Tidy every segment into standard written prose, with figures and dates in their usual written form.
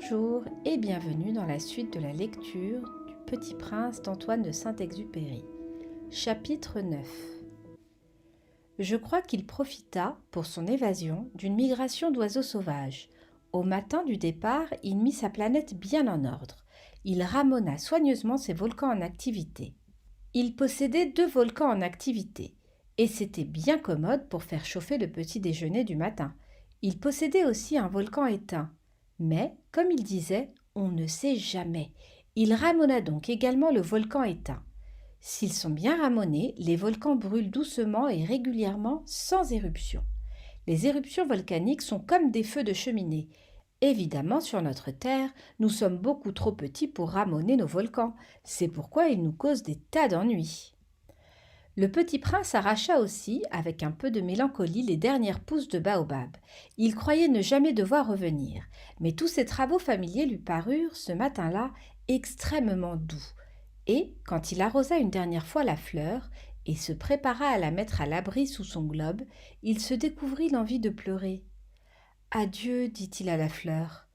Bonjour et bienvenue dans la suite de la lecture du Petit Prince d'Antoine de Saint-Exupéry. Chapitre 9. Je crois qu'il profita, pour son évasion, d'une migration d'oiseaux sauvages. Au matin du départ, il mit sa planète bien en ordre. Il ramena soigneusement ses volcans en activité. Il possédait 2 volcans en activité, et c'était bien commode pour faire chauffer le petit déjeuner du matin. Il possédait aussi un volcan éteint. Mais, comme il disait, on ne sait jamais. Il ramena donc également le volcan éteint. S'ils sont bien ramonés, les volcans brûlent doucement et régulièrement sans éruption. Les éruptions volcaniques sont comme des feux de cheminée. Évidemment, sur notre Terre, nous sommes beaucoup trop petits pour ramener nos volcans. C'est pourquoi ils nous causent des tas d'ennuis. Le petit prince arracha aussi, avec un peu de mélancolie, les dernières pousses de baobab. Il croyait ne jamais devoir revenir, mais tous ses travaux familiers lui parurent, ce matin-là, extrêmement doux. Et, quand il arrosa une dernière fois la fleur, et se prépara à la mettre à l'abri sous son globe, il se découvrit l'envie de pleurer. « Adieu, dit-il à la fleur. »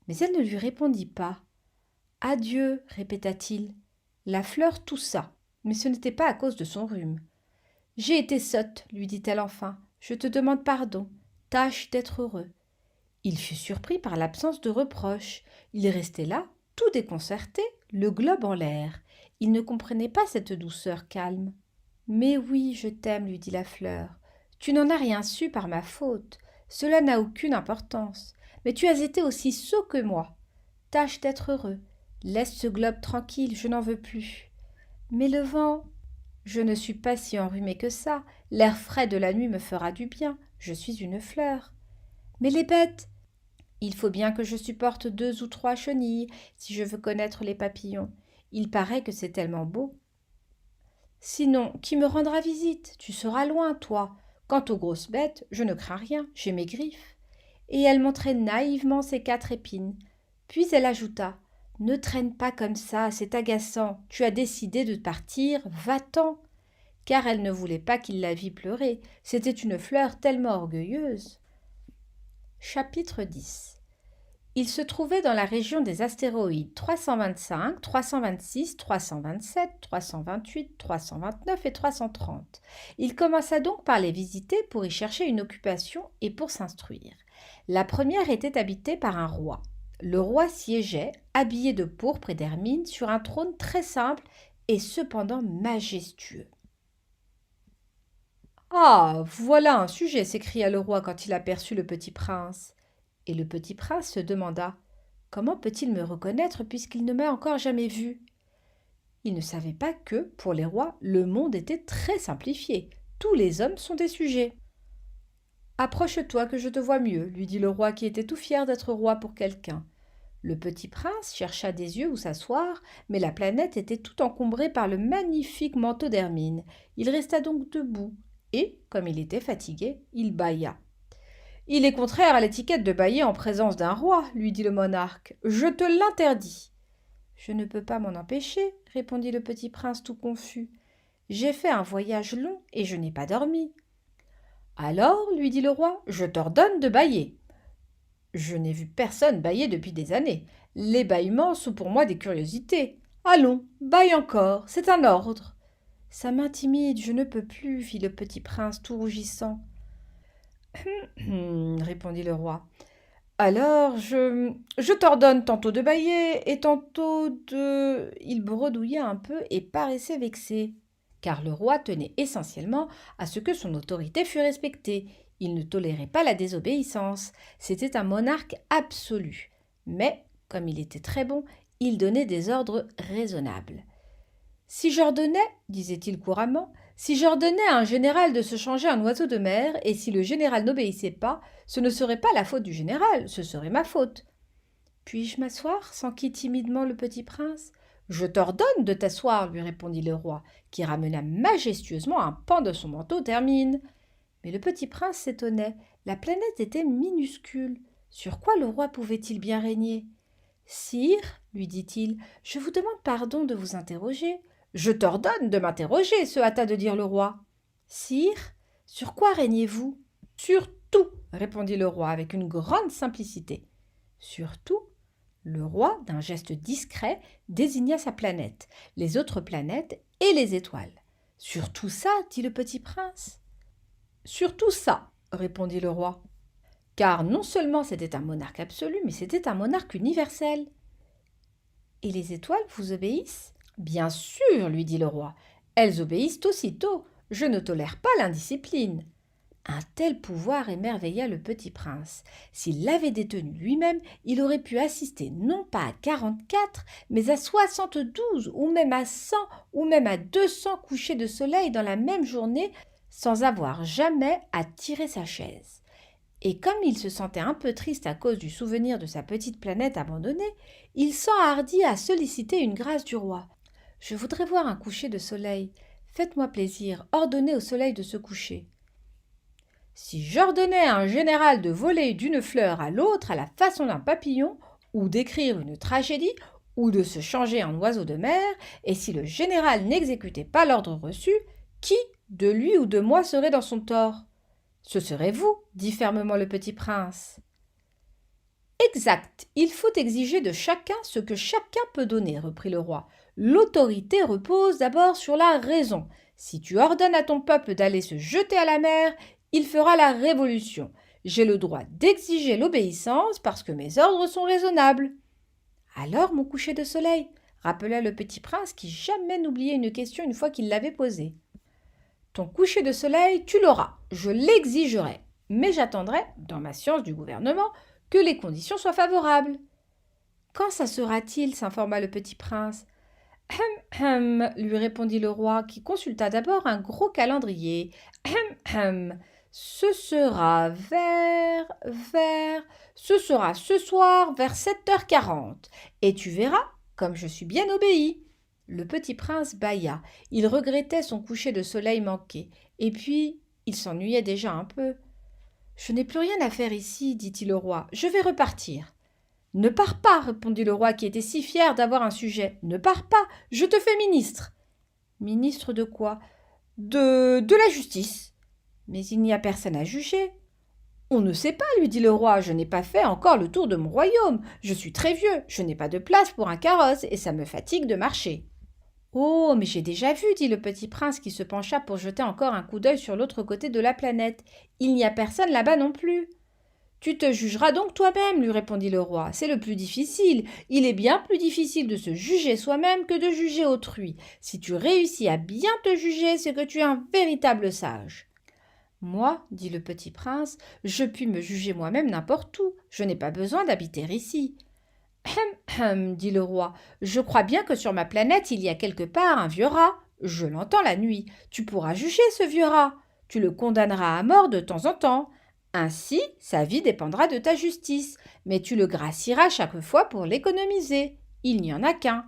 Mais elle ne lui répondit pas. « Adieu, répéta-t-il. » La fleur toussa. Mais ce n'était pas à cause de son rhume. « J'ai été sotte, lui dit-elle enfin. Je te demande pardon. Tâche d'être heureux. » Il fut surpris par l'absence de reproche. Il restait là, tout déconcerté, le globe en l'air. Il ne comprenait pas cette douceur calme. « Mais oui, je t'aime, lui dit la fleur. Tu n'en as rien su par ma faute. Cela n'a aucune importance. Mais tu as été aussi sot que moi. Tâche d'être heureux. Laisse ce globe tranquille, je n'en veux plus. Mais le vent, je ne suis pas si enrhumée que ça. L'air frais de la nuit me fera du bien. Je suis une fleur. Mais les bêtes, il faut bien que je supporte 2 ou 3 chenilles si je veux connaître les papillons. Il paraît que c'est tellement beau. Sinon, qui me rendra visite? Tu seras loin, toi. Quant aux grosses bêtes, je ne crains rien, j'ai mes griffes. Et elle montrait naïvement ses 4 épines. Puis elle ajouta. Ne traîne pas comme ça, c'est agaçant. Tu as décidé de partir, va-t'en. Car elle ne voulait pas qu'il la vît pleurer. C'était une fleur tellement orgueilleuse. Chapitre 10. Il se trouvait dans la région des astéroïdes 325, 326, 327, 328, 329 et 330. Il commença donc par les visiter pour y chercher une occupation et pour s'instruire. La première était habitée par un roi. Le roi siégeait, habillé de pourpre et d'hermine, sur un trône très simple et cependant majestueux. « Ah, voilà un sujet !» s'écria le roi quand il aperçut le petit prince. Et le petit prince se demanda « Comment peut-il me reconnaître puisqu'il ne m'a encore jamais vu ?» Il ne savait pas que, pour les rois, le monde était très simplifié. Tous les hommes sont des sujets. « Approche-toi que je te vois mieux, lui dit le roi qui était tout fier d'être roi pour quelqu'un. Le petit prince chercha des yeux où s'asseoir, mais la planète était tout encombrée par le magnifique manteau d'hermine. Il resta donc debout, et, comme il était fatigué, il bâilla. « Il est contraire à l'étiquette de bâiller en présence d'un roi, lui dit le monarque. Je te l'interdis. »« Je ne peux pas m'en empêcher, répondit le petit prince tout confus. J'ai fait un voyage long et je n'ai pas dormi. »« Alors, lui dit le roi, je t'ordonne de bâiller. »« Je n'ai vu personne bâiller depuis des années. Les bâillements sont pour moi des curiosités. Allons, bâille encore, c'est un ordre. »« Ça m'intimide, je ne peux plus, fit le petit prince tout rougissant. Répondit le roi. Alors, je t'ordonne tantôt de bâiller et tantôt de... Il bredouilla un peu et paraissait vexé, car le roi tenait essentiellement à ce que son autorité fût respectée. Il ne tolérait pas la désobéissance. C'était un monarque absolu. Mais, comme il était très bon, il donnait des ordres raisonnables. « Si j'ordonnais, disait-il couramment, si j'ordonnais à un général de se changer en oiseau de mer, et si le général n'obéissait pas, ce ne serait pas la faute du général, ce serait ma faute. »« Puis-je m'asseoir » s'enquit timidement le petit prince. « Je t'ordonne de t'asseoir, lui répondit le roi, qui ramena majestueusement un pan de son manteau d'hermine. Mais le petit prince s'étonnait. La planète était minuscule. Sur quoi le roi pouvait-il bien régner ? « Sire, lui dit-il, je vous demande pardon de vous interroger. »« Je t'ordonne de m'interroger, se hâta de dire le roi. »« Sire, sur quoi régnez-vous ?»« Sur tout, répondit le roi avec une grande simplicité. « Sur tout ?» Le roi, d'un geste discret, désigna sa planète, les autres planètes et les étoiles. « Surtout ça, dit le petit prince. »« Surtout ça, répondit le roi. Car non seulement c'était un monarque absolu, mais c'était un monarque universel. « Et les étoiles vous obéissent ?»« Bien sûr, lui dit le roi. Elles obéissent aussitôt. Je ne tolère pas l'indiscipline. » Un tel pouvoir émerveilla le petit prince. S'il l'avait détenu lui-même, il aurait pu assister non pas à 44, mais à 72, ou même à 100, ou même à 200 couchers de soleil dans la même journée, sans avoir jamais à tirer sa chaise. Et comme il se sentait un peu triste à cause du souvenir de sa petite planète abandonnée, il s'enhardit à solliciter une grâce du roi. « Je voudrais voir un coucher de soleil. Faites-moi plaisir, ordonnez au soleil de se coucher. » Si j'ordonnais à un général de voler d'une fleur à l'autre à la façon d'un papillon, ou d'écrire une tragédie, ou de se changer en oiseau de mer, et si le général n'exécutait pas l'ordre reçu, qui, de lui ou de moi, serait dans son tort ? Ce serait vous, dit fermement le petit prince. Exact, il faut exiger de chacun ce que chacun peut donner, reprit le roi. L'autorité repose d'abord sur la raison. Si tu ordonnes à ton peuple d'aller se jeter à la mer, il fera la révolution. J'ai le droit d'exiger l'obéissance parce que mes ordres sont raisonnables. Alors, mon coucher de soleil, rappela le petit prince qui jamais n'oubliait une question une fois qu'il l'avait posée. Ton coucher de soleil, tu l'auras, je l'exigerai, mais j'attendrai, dans ma science du gouvernement, que les conditions soient favorables. Quand ça sera-t-il s'informa le petit prince. Lui répondit le roi, qui consulta d'abord un gros calendrier. Ce sera ce sera ce soir vers 7h40, et tu verras comme je suis bien obéi. Le petit prince bâilla. Il regrettait son coucher de soleil manqué, et puis il s'ennuyait déjà un peu. « Je n'ai plus rien à faire ici, dit-il au roi. Je vais repartir. »« Ne pars pas, répondit le roi qui était si fier d'avoir un sujet. Ne pars pas, je te fais ministre. »« Ministre de quoi ? De la justice. »« Mais il n'y a personne à juger. »« On ne sait pas, lui dit le roi, je n'ai pas fait encore le tour de mon royaume. Je suis très vieux, je n'ai pas de place pour un carrosse et ça me fatigue de marcher. »« Oh, mais j'ai déjà vu, dit le petit prince qui se pencha pour jeter encore un coup d'œil sur l'autre côté de la planète. Il n'y a personne là-bas non plus. »« Tu te jugeras donc toi-même, lui répondit le roi. C'est le plus difficile. Il est bien plus difficile de se juger soi-même que de juger autrui. Si tu réussis à bien te juger, c'est que tu es un véritable sage. »« Moi, dit le petit prince, je puis me juger moi-même n'importe où. Je n'ai pas besoin d'habiter ici. » Dit le roi, je crois bien que sur ma planète il y a quelque part un vieux rat. Je l'entends la nuit. Tu pourras juger ce vieux rat. Tu le condamneras à mort de temps en temps. Ainsi, sa vie dépendra de ta justice, mais tu le gracieras chaque fois pour l'économiser. Il n'y en a qu'un.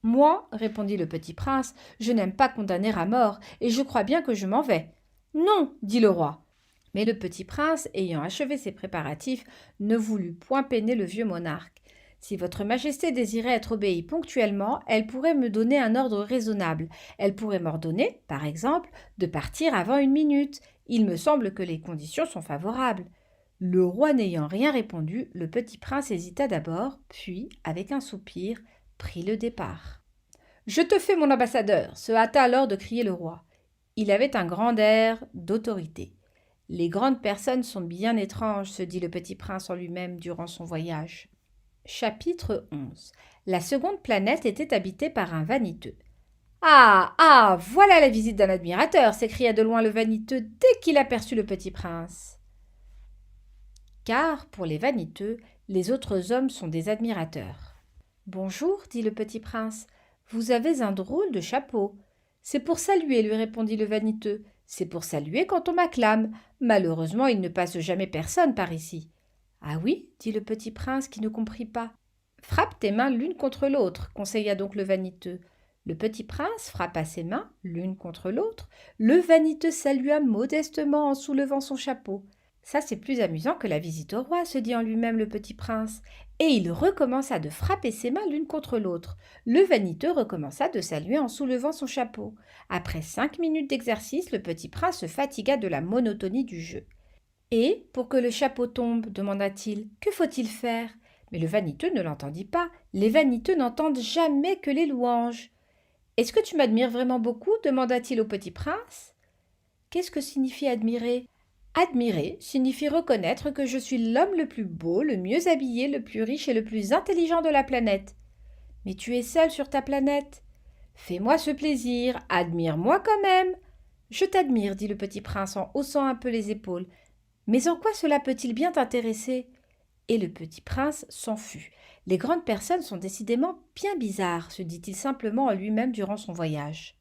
Moi, répondit le petit prince, je n'aime pas condamner à mort, et je crois bien que je m'en vais. Non, dit le roi. Mais le petit prince, ayant achevé ses préparatifs, ne voulut point peiner le vieux monarque. Si votre majesté désirait être obéie ponctuellement, elle pourrait me donner un ordre raisonnable. Elle pourrait m'ordonner, par exemple, de partir avant 1 minute. Il me semble que les conditions sont favorables. Le roi n'ayant rien répondu, le petit prince hésita d'abord, puis, avec un soupir, prit le départ. « Je te fais mon ambassadeur !» se hâta alors de crier le roi. Il avait un grand air d'autorité. « Les grandes personnes sont bien étranges », se dit le petit prince en lui-même durant son voyage. Chapitre 11. La seconde planète était habitée par un vaniteux. « Ah, voilà la visite d'un admirateur !» s'écria de loin le vaniteux dès qu'il aperçut le petit prince. Car, pour les vaniteux, les autres hommes sont des admirateurs. « Bonjour, dit le petit prince, vous avez un drôle de chapeau. »« C'est pour saluer, lui répondit le vaniteux. C'est pour saluer quand on m'acclame. Malheureusement, il ne passe jamais personne par ici. »« Ah oui, dit le petit prince qui ne comprit pas. »« Frappe tes mains l'une contre l'autre, conseilla donc le vaniteux. Le petit prince frappa ses mains l'une contre l'autre. Le vaniteux salua modestement en soulevant son chapeau. Ça, c'est plus amusant que la visite au roi, se dit en lui-même le petit prince. Et il recommença de frapper ses mains l'une contre l'autre. Le vaniteux recommença de saluer en soulevant son chapeau. Après 5 minutes d'exercice, le petit prince se fatigua de la monotonie du jeu. « Et, pour que le chapeau tombe, demanda-t-il, que faut-il faire ? Mais le vaniteux ne l'entendit pas. Les vaniteux n'entendent jamais que les louanges. « Est-ce que tu m'admires vraiment beaucoup ?» demanda-t-il au petit prince. « Qu'est-ce que signifie admirer ?»« Admirer signifie reconnaître que je suis l'homme le plus beau, le mieux habillé, le plus riche et le plus intelligent de la planète. Mais tu es seul sur ta planète. Fais-moi ce plaisir, admire-moi quand même. »« Je t'admire, dit le petit prince en haussant un peu les épaules. Mais en quoi cela peut-il bien t'intéresser ?» Et le petit prince s'en fut. Les grandes personnes sont décidément bien bizarres, se dit-il simplement en lui-même durant son voyage.